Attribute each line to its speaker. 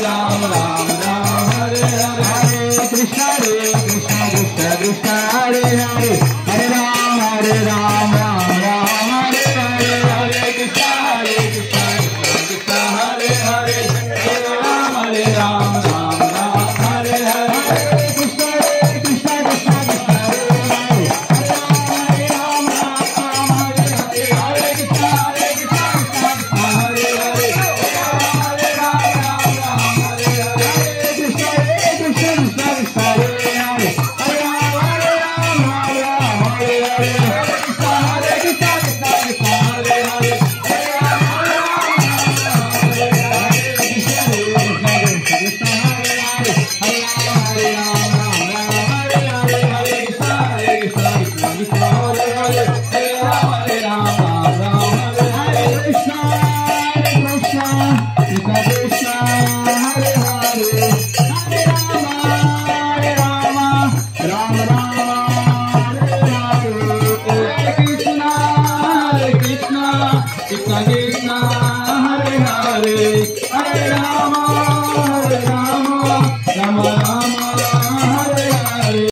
Speaker 1: Ram Ram Ram Hare Hare Hare Krishna Krishna Krishna Hare Hare Hare Ram Ram Ram Hare Hare Hare Krishna Krishna Krishna Hare Hare Hare Ram Ram Ram Hare Hare Krishna Krishna Krishna Krishna Hare Hare Ram Ram Hare Hare Hare Krishna Krishna Hare Hare Hare Ram Ram Hare Hare Krishna Krishna Krishna Hare Hare Hare Ram Hare Hare Hare Krishna Krishna Hare Hare Krishna Krishna Hare Hare Hare Rama Rama